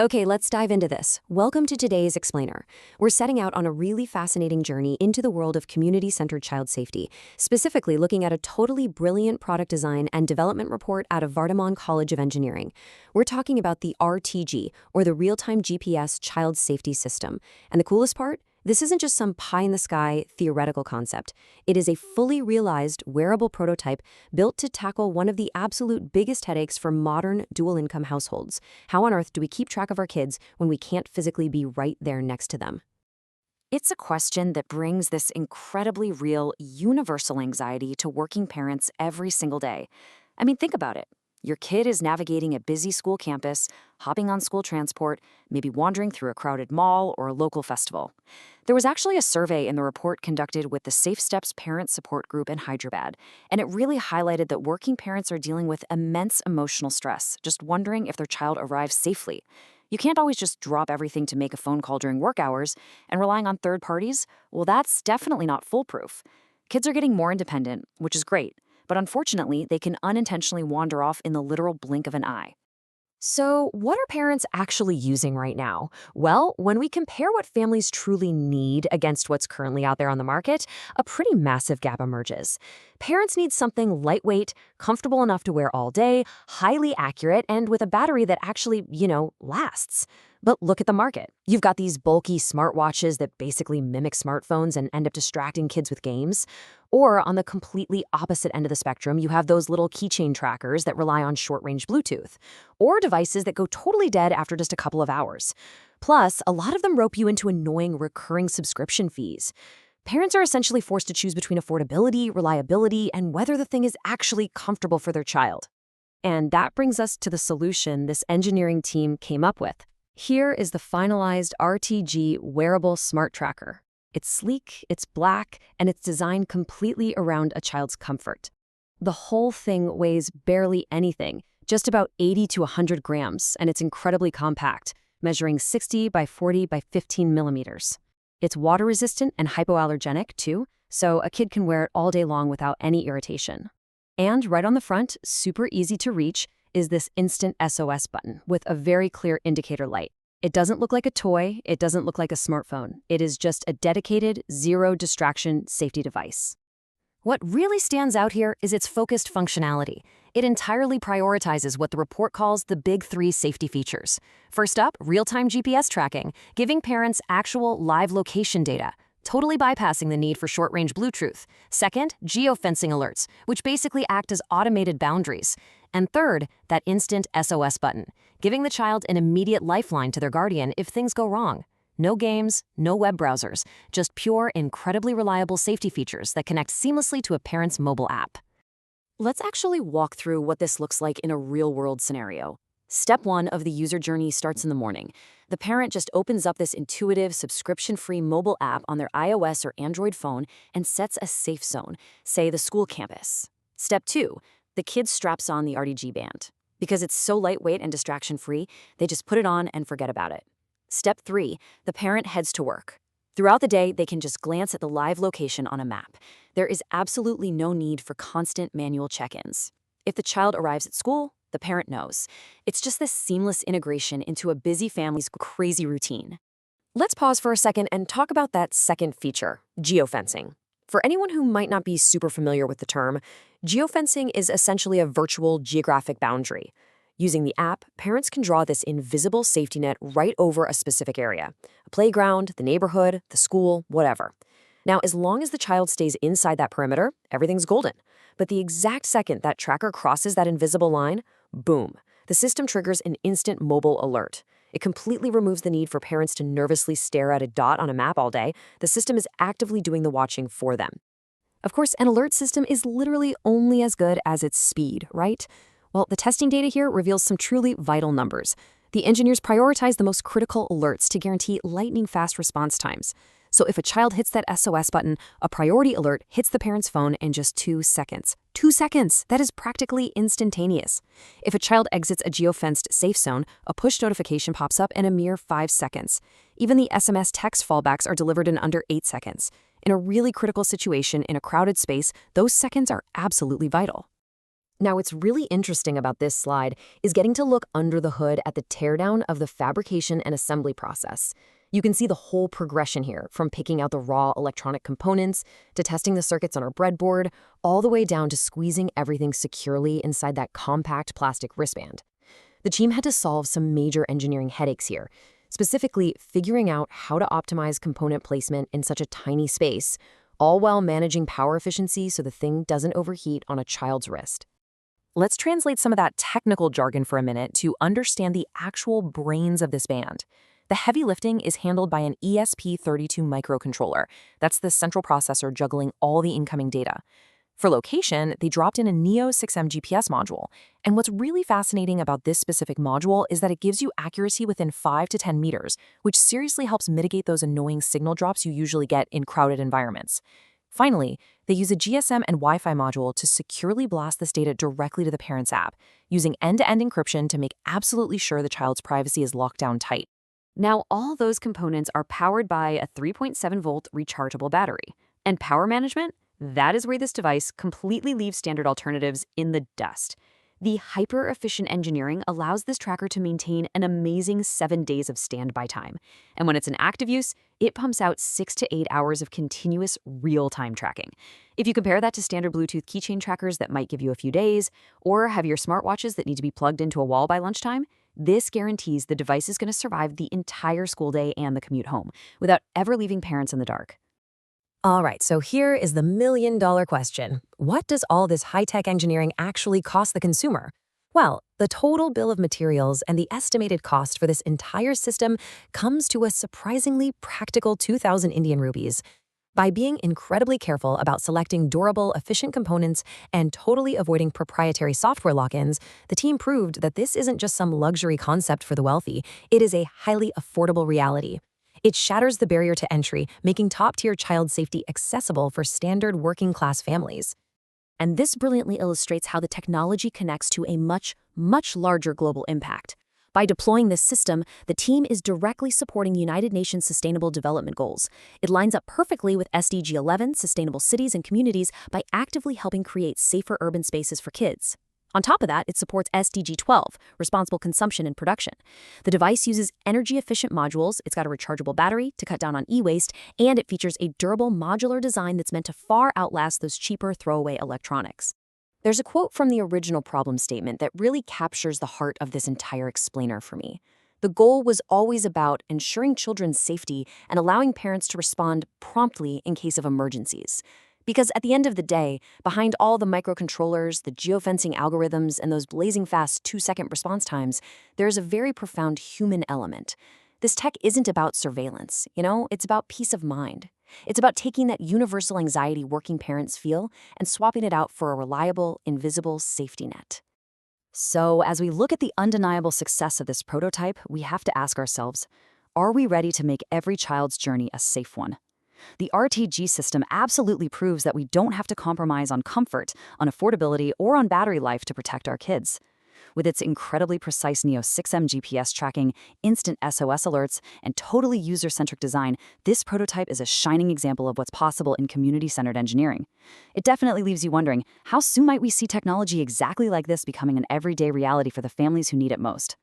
Okay, let's dive into this. Welcome to today's Explainer. We're setting out on a really fascinating journey into the world of community-centered child safety, specifically looking at a totally brilliant product design and development report out of Vardaman College of Engineering. We're talking about the RTG, or the Real-Time GPS Child Safety System. And the coolest part? This isn't just some pie-in-the-sky theoretical concept. It is a fully realized, wearable prototype built to tackle one of the absolute biggest headaches for modern dual-income households. How on earth do we keep track of our kids when we can't physically be right there next to them? It's a question that brings this incredibly real, universal anxiety to working parents every single day. I mean, think about it. Your kid is navigating a busy school campus, hopping on school transport, maybe wandering through a crowded mall or a local festival. There was actually a survey in the report conducted with the Safe Steps Parent Support Group in Hyderabad, and it really highlighted that working parents are dealing with immense emotional stress, just wondering if their child arrives safely. You can't always just drop everything to make a phone call during work hours, and relying on third parties, well, that's definitely not foolproof. Kids are getting more independent, which is great. But unfortunately, they can unintentionally wander off in the literal blink of an eye. So, what are parents actually using right now? Well, when we compare what families truly need against what's currently out there on the market, a pretty massive gap emerges. Parents need something lightweight, comfortable enough to wear all day, highly accurate, and with a battery that actually, lasts. But look at the market. You've got these bulky smartwatches that basically mimic smartphones and end up distracting kids with games. Or on the completely opposite end of the spectrum, you have those little keychain trackers that rely on short-range Bluetooth. Or devices that go totally dead after just a couple of hours. Plus, a lot of them rope you into annoying recurring subscription fees. Parents are essentially forced to choose between affordability, reliability, and whether the thing is actually comfortable for their child. And that brings us to the solution this engineering team came up with. Here is the finalized RTG wearable smart tracker. It's sleek, it's black, and it's designed completely around a child's comfort. The whole thing weighs barely anything, just about 80 to 100 grams, and it's incredibly compact, measuring 60 by 40 by 15 millimeters. It's water-resistant and hypoallergenic, too, so a kid can wear it all day long without any irritation. And right on the front, super easy to reach, is this instant SOS button with a very clear indicator light. It doesn't look like a toy, it doesn't look like a smartphone. It is just a dedicated, zero-distraction safety device. What really stands out here is its focused functionality. It entirely prioritizes what the report calls the big three safety features. First up, real-time GPS tracking, giving parents actual live location data, totally bypassing the need for short-range Bluetooth. Second, geofencing alerts, which basically act as automated boundaries. And third, that instant SOS button, giving the child an immediate lifeline to their guardian if things go wrong. No games, no web browsers, just pure, incredibly reliable safety features that connect seamlessly to a parent's mobile app. Let's actually walk through what this looks like in a real-world scenario. Step 1 of the user journey starts in the morning. The parent just opens up this intuitive, subscription-free mobile app on their iOS or Android phone and sets a safe zone, say the school campus. Step 2, the kid straps on the RTG band. Because it's so lightweight and distraction-free, they just put it on and forget about it. Step 3, the parent heads to work. Throughout the day, they can just glance at the live location on a map. There is absolutely no need for constant manual check-ins. If the child arrives at school, the parent knows. It's just this seamless integration into a busy family's crazy routine. Let's pause for a second and talk about that second feature, geofencing. For anyone who might not be super familiar with the term, geofencing is essentially a virtual geographic boundary. Using the app, parents can draw this invisible safety net right over a specific area, a playground, the neighborhood, the school, whatever. Now, as long as the child stays inside that perimeter, everything's golden. But the exact second that tracker crosses that invisible line, boom, the system triggers an instant mobile alert. It completely removes the need for parents to nervously stare at a dot on a map all day. The system is actively doing the watching for them. Of course, an alert system is literally only as good as its speed, right? Well, the testing data here reveals some truly vital numbers. The engineers prioritize the most critical alerts to guarantee lightning-fast response times. So if a child hits that SOS button, a priority alert hits the parent's phone in just 2 seconds. 2 seconds! That is practically instantaneous. If a child exits a geofenced safe zone, a push notification pops up in a mere 5 seconds. Even the SMS text fallbacks are delivered in under 8 seconds. In a really critical situation in a crowded space, those seconds are absolutely vital. Now, what's really interesting about this slide is getting to look under the hood at the teardown of the fabrication and assembly process. You can see the whole progression here, from picking out the raw electronic components to testing the circuits on our breadboard, all the way down to squeezing everything securely inside that compact plastic wristband. The team had to solve some major engineering headaches here, specifically figuring out how to optimize component placement in such a tiny space, all while managing power efficiency so the thing doesn't overheat on a child's wrist. Let's translate some of that technical jargon for a minute to understand the actual brains of this band. The heavy lifting is handled by an ESP32 microcontroller. That's the central processor juggling all the incoming data. For location, they dropped in a Neo 6M GPS module. And what's really fascinating about this specific module is that it gives you accuracy within 5 to 10 meters, which seriously helps mitigate those annoying signal drops you usually get in crowded environments. Finally, they use a GSM and Wi-Fi module to securely blast this data directly to the parent's app, using end-to-end encryption to make absolutely sure the child's privacy is locked down tight. Now, all those components are powered by a 3.7-volt rechargeable battery. And power management? That is where this device completely leaves standard alternatives in the dust. The hyper-efficient engineering allows this tracker to maintain an amazing 7 days of standby time. And when it's in active use, it pumps out 6 to 8 hours of continuous real-time tracking. If you compare that to standard Bluetooth keychain trackers that might give you a few days, or have your smartwatches that need to be plugged into a wall by lunchtime, this guarantees the device is going to survive the entire school day and the commute home, without ever leaving parents in the dark. All right, so here is the million-dollar question. What does all this high-tech engineering actually cost the consumer? Well, the total bill of materials and the estimated cost for this entire system comes to a surprisingly practical 2,000 Indian rupees. By being incredibly careful about selecting durable, efficient components and totally avoiding proprietary software lock-ins, the team proved that this isn't just some luxury concept for the wealthy, it is a highly affordable reality. It shatters the barrier to entry, making top-tier child safety accessible for standard working-class families. And this brilliantly illustrates how the technology connects to a much, much larger global impact. By deploying this system, the team is directly supporting United Nations Sustainable Development Goals. It lines up perfectly with SDG 11, Sustainable Cities and Communities, by actively helping create safer urban spaces for kids. On top of that, it supports SDG 12, Responsible Consumption and Production. The device uses energy-efficient modules, it's got a rechargeable battery to cut down on e-waste, and it features a durable modular design that's meant to far outlast those cheaper throwaway electronics. There's a quote from the original problem statement that really captures the heart of this entire explainer for me. The goal was always about ensuring children's safety and allowing parents to respond promptly in case of emergencies. Because at the end of the day, behind all the microcontrollers, the geofencing algorithms, and those blazing fast 2-second response times, there's a very profound human element. This tech isn't about surveillance, it's about peace of mind. It's about taking that universal anxiety working parents feel and swapping it out for a reliable, invisible safety net. So, as we look at the undeniable success of this prototype, we have to ask ourselves, are we ready to make every child's journey a safe one? The RTG system absolutely proves that we don't have to compromise on comfort, on affordability, or on battery life to protect our kids. With its incredibly precise Neo 6M GPS tracking, instant SOS alerts, and totally user-centric design, this prototype is a shining example of what's possible in community-centered engineering. It definitely leaves you wondering, how soon might we see technology exactly like this becoming an everyday reality for the families who need it most?